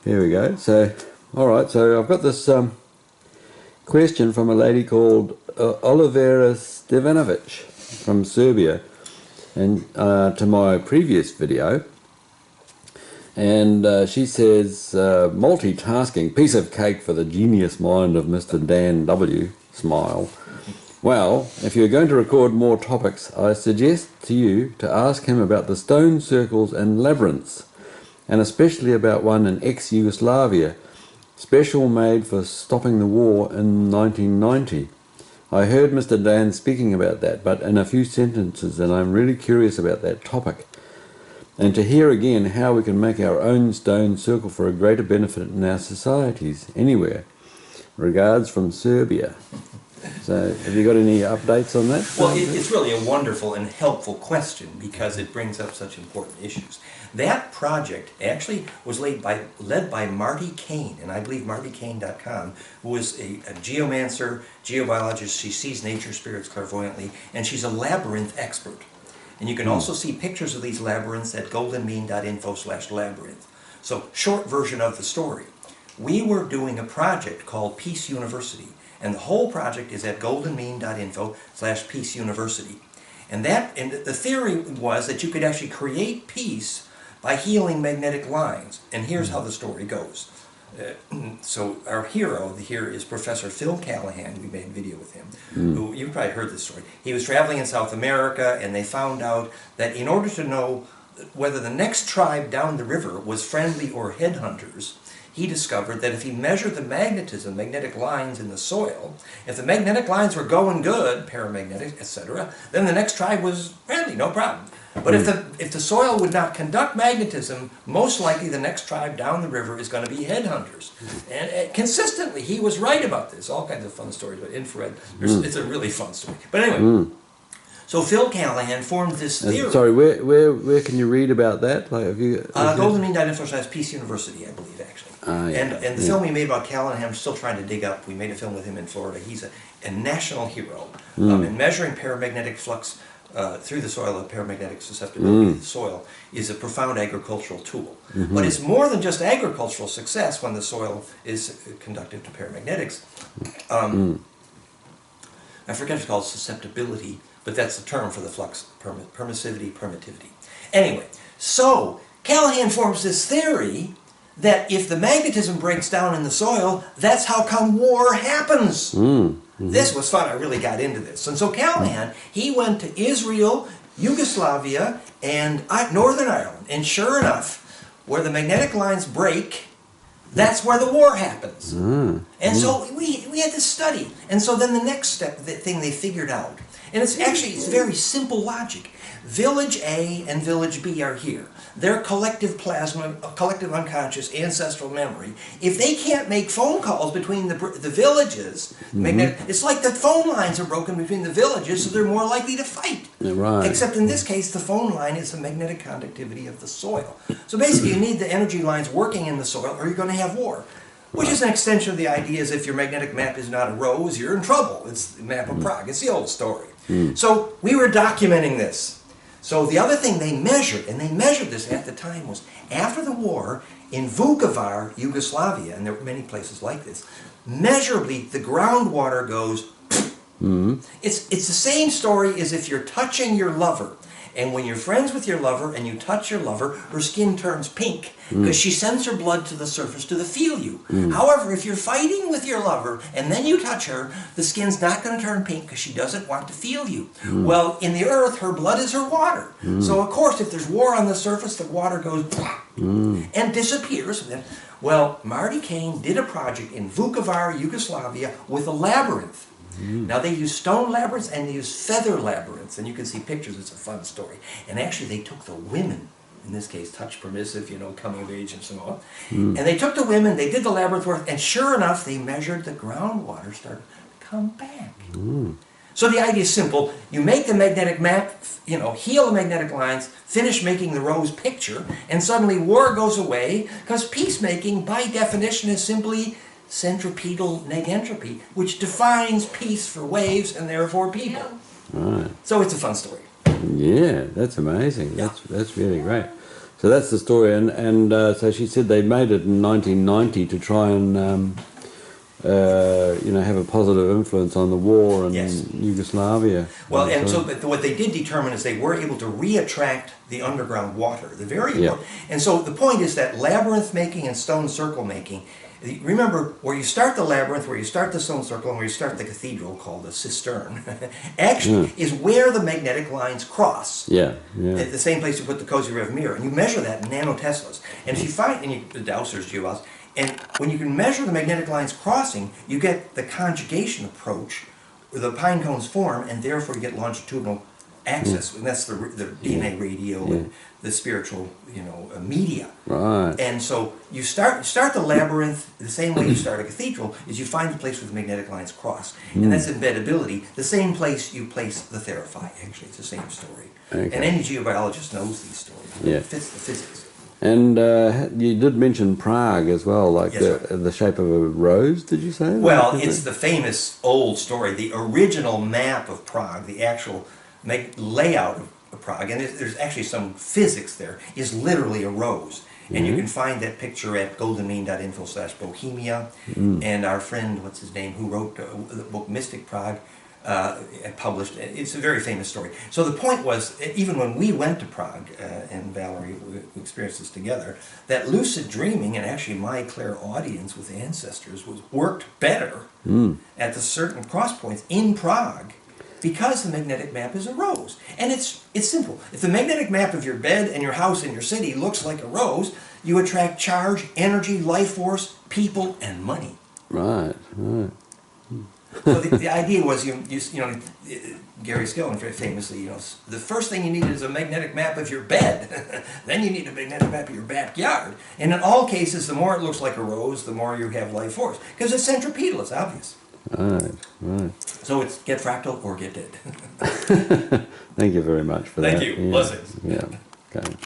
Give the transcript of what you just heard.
Here we go. So, all right. So I've got this question from a lady called Olivera Stevanovic from Serbia, and to my previous video, and she says multitasking, piece of cake for the genius mind of Mr. Dan W. Smile. Well, if you're going to record more topics, I suggest to you to ask him about the stone circles and labyrinths, and especially about one in ex-Yugoslavia, special made for stopping the war in 1990. I heard Mr. Dan speaking about that, but in a few sentences, and I'm really curious about that topic. And to hear again how we can make our own stone circle for a greater benefit in our societies, anywhere. Regards from Serbia. So, have you got any updates on that? Well, it's really a wonderful and helpful question because it brings up such important issues. That project actually was led by Marty Kane, and I believe martykane.com, who is a geomancer, geobiologist. She sees nature spirits clairvoyantly, and she's a labyrinth expert. And you can also see pictures of these labyrinths at goldenmean.info/labyrinth. So, short version of the story. We were doing a project called Peace University. And the whole project is at goldenmean.info/Peace University. And the theory was that you could actually create peace by healing magnetic lines. And here's how the story goes. So our hero here is Professor Phil Callahan. We made a video with him. Who, you've probably heard this story. He was traveling in South America, and they found out that in order to know whether the next tribe down the river was friendly or headhunters, he discovered that if he measured the magnetism, magnetic lines in the soil, if the magnetic lines were going good, paramagnetic, etc., then the next tribe was friendly, no problem. But if the soil would not conduct magnetism, most likely the next tribe down the river is going to be headhunters. And consistently, he was right about this. All kinds of fun stories about infrared. It's a really fun story. But anyway, so Phil Callahan formed this theory. Sorry, where can you read about that? Like, have you? goldenmean.info/Peace University, I believe, actually. Yeah, and the film we made about Callahan, I'm still trying to dig up. We made a film with him in Florida. He's a national hero in measuring paramagnetic flux through the soil. The paramagnetic susceptibility of the soil is a profound agricultural tool. But it's more than just agricultural success when the soil is conductive to paramagnetic. I forget it's called susceptibility, but that's the term for the flux, permissivity, permittivity. Anyway, so Callahan forms this theory that if the magnetism breaks down in the soil, that's how come war happens. This was fun. I really got into this. And so Callahan, he went to Israel, Yugoslavia, and Northern Ireland. And sure enough, where the magnetic lines break, that's where the war happens. And so we had to study. And so then the next step, the thing they figured out, and it's very simple logic. Village A and Village B are here. Their collective plasma, collective unconscious ancestral memory, if they can't make phone calls between the villages, it's like the phone lines are broken between the villages, so they're more likely to fight. Right. Except in this case, the phone line is the magnetic conductivity of the soil. So basically, you need the energy lines working in the soil, or you're going to have war. Which is an extension of the idea is if your magnetic map is not a rose, you're in trouble. It's the map of Prague. It's the old story. So we were documenting this. So the other thing they measured, and they measured this at the time, was after the war in Vukovar, Yugoslavia, and there were many places like this, measurably the groundwater goes. It's the same story as if you're touching your lover. And when you're friends with your lover and you touch your lover, her skin turns pink because she sends her blood to the surface to feel you. However, if you're fighting with your lover and then you touch her, the skin's not going to turn pink because she doesn't want to feel you. Well, in the earth, her blood is her water. So, of course, if there's war on the surface, the water goes and disappears. Well, Marty Kane did a project in Vukovar, Yugoslavia, with a labyrinth. Now they use stone labyrinths and they use feather labyrinths, and you can see pictures. It's a fun story. And actually they took the women, in this case touch permissive, coming of age and so on, and they took the women, they did the labyrinth work, and sure enough they measured the groundwater started to come back. So the idea is simple. You make the magnetic map, heal the magnetic lines, finish making the rose picture, and suddenly war goes away, because peacemaking by definition is simply centripetal negentropy, which defines peace for waves and therefore people. Right. So it's a fun story. Yeah, that's amazing. That's really great. So that's the story, and so she said they made it in 1990 to try and have a positive influence on the war in Yes. Yugoslavia. Well, and so but what they did determine is they were able to re-attract the underground water. The very important. And so the point is that labyrinth making and stone circle making. Remember, where you start the labyrinth, where you start the stone circle, and where you start the cathedral called the cistern, actually is where the magnetic lines cross. Yeah. At the same place you put the Cozy Rev mirror, and you measure that in nanoteslas. And if you find, the Dowser's Geobiology, and when you can measure the magnetic lines crossing, you get the conjugation approach, where the pine cones form, and therefore you get longitudinal access, and that's the DNA radio and the spiritual, media. Right. And so you start the labyrinth the same way you start a cathedral, is you find the place where the magnetic lines cross, and that's embeddability. The same place you place the therapy. Actually, it's the same story. Okay. And any geobiologist knows these stories. Yeah. It fits the physics. And you did mention Prague as well, like Yes, the shape of a rose, did you say? Well, it's the famous old story. The original map of Prague, the actual layout of Prague, and there's actually some physics there, is literally a rose. And you can find that picture at goldenmean.info/bohemia. And our friend, what's his name, who wrote the book Mystic Prague, published. It's a very famous story. So the point was, even when we went to Prague, and Valerie, we experienced this together, that lucid dreaming and actually my clairaudience with ancestors worked better at the certain cross points in Prague, because the magnetic map is a rose. And it's simple. If the magnetic map of your bed and your house and your city looks like a rose, you attract charge, energy, life force, people, and money. Right. So the idea was, Gary Skillin famously, the first thing you need is a magnetic map of your bed. Then you need a magnetic map of your backyard. And in all cases, the more it looks like a rose, the more you have life force. Because it's centripetal, it's obvious. Right. So it's get fractal or get dead. Thank you very much for that. Thank you. Blessings. Yeah. Okay.